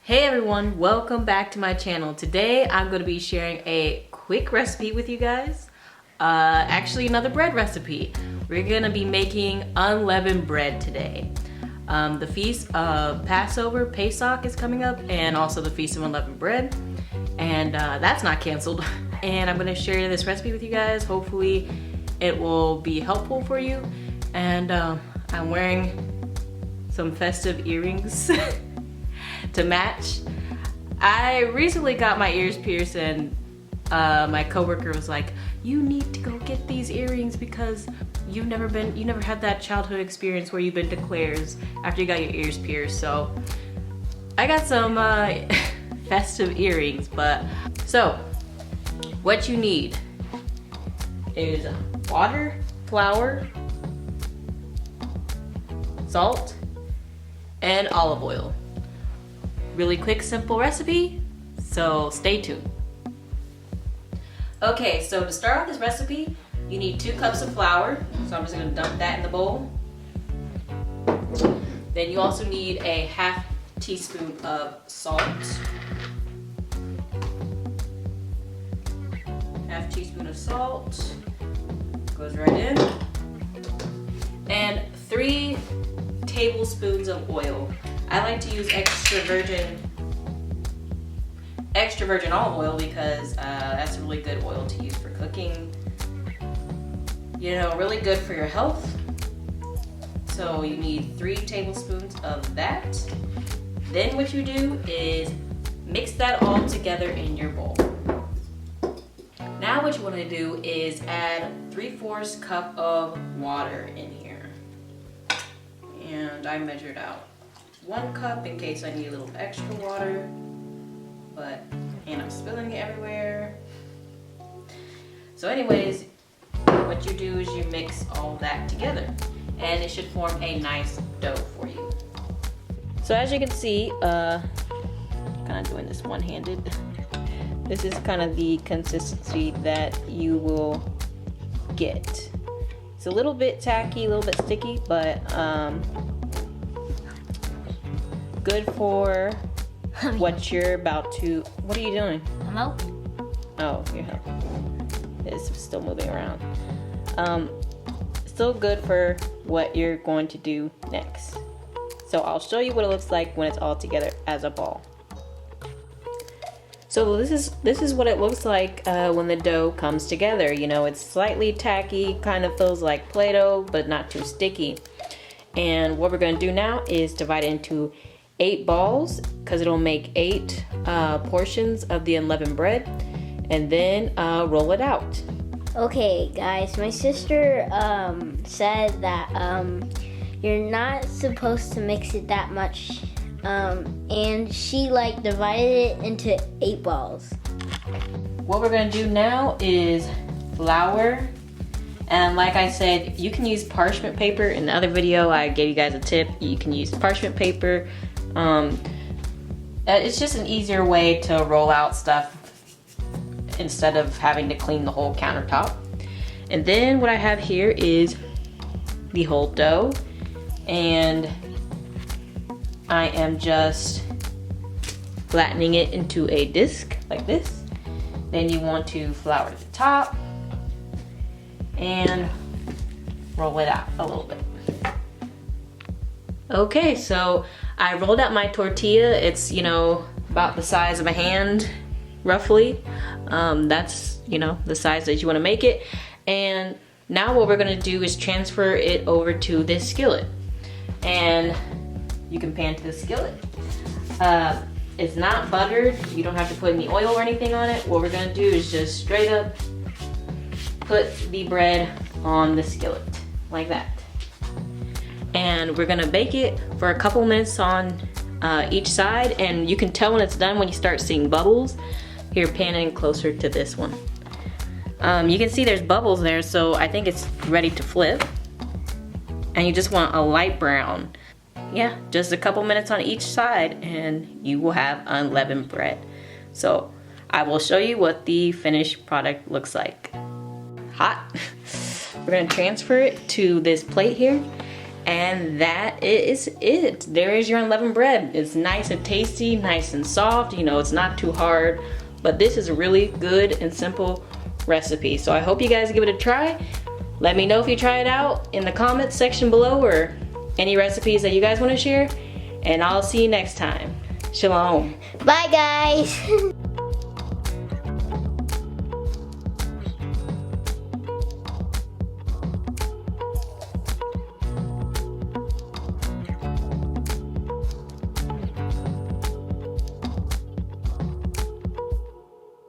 Hey everyone, welcome back to my channel. Today I'm going to be sharing a quick recipe with you guys. Actually another bread recipe. We're going to be making unleavened bread today. The feast of Passover, Pesach is coming up, and also the feast of unleavened bread. And that's not canceled. And I'm going to share this recipe with you guys. Hopefully it will be helpful for you. And I'm wearing some festive earrings to match. I recently got my ears pierced and my coworker was like, you need to go get these earrings because you never had that childhood experience where you've been to Claire's after you got your ears pierced. So I got some festive earrings. So what you need is water, flour, salt, and olive oil. Really quick, simple recipe, so stay tuned. Okay, so to start off this recipe, you need 2 cups of flour. So I'm just gonna dump that in the bowl. Then you also need a ½ teaspoon of salt. ½ teaspoon of salt, goes right in. And 3 tablespoons of oil. I like to use extra virgin olive oil because that's a really good oil to use for cooking. You know, really good for your health. So you need 3 tablespoons of that. Then what you do is mix that all together in your bowl. Now what you want to do is add 3/4 cup of water in here. And I measured out 1 cup in case I need a little extra water, and I'm spilling it everywhere. So anyways, what you do is you mix all that together and it should form a nice dough for you. So as you can see, kind of doing this one-handed, this is kind of the consistency that you will get. It's a little bit tacky, a little bit sticky, but good for what you're about to. What are you doing? I'm helping. Oh, you're helping. It's still moving around. Still good for what you're going to do next. So I'll show you what it looks like when it's all together as a ball. So this is what it looks like when the dough comes together. You know, it's slightly tacky, kind of feels like Play-Doh, but not too sticky. And what we're going to do now is divide it into 8 balls because it'll make 8 portions of the unleavened bread, and then roll it out. Okay, guys, my sister said that you're not supposed to mix it that much, and she divided it into 8 balls. What we're gonna do now is flour, and like I said, you can use parchment paper. In the other video I gave you guys a tip. You can use parchment paper. It's just an easier way to roll out stuff instead of having to clean the whole countertop. And then what I have here is the whole dough, and I am just flattening it into a disc like this. Then you want to flour the top and roll it out a little bit. Okay, so I rolled out my tortilla. It's, you know, about the size of a hand, roughly. That's, you know, the size that you want to make it. And now what we're going to do is transfer it over to this skillet. And you can pan to the skillet. It's not buttered. You don't have to put any oil or anything on it. What we're going to do is just straight up put the bread on the skillet, like that. And we're gonna bake it for a couple minutes on each side, and you can tell when it's done when you start seeing bubbles. Here, panning closer to this one. You can see there's bubbles there, so I think it's ready to flip. And you just want a light brown. Yeah, just a couple minutes on each side and you will have unleavened bread. So I will show you what the finished product looks like. Hot. We're gonna transfer it to this plate here. And that is it. There is your unleavened bread. It's nice and tasty, nice and soft. You know, it's not too hard. But this is a really good and simple recipe. So I hope you guys give it a try. Let me know if you try it out in the comments section below, or any recipes that you guys want to share. And I'll see you next time. Shalom. Bye, guys.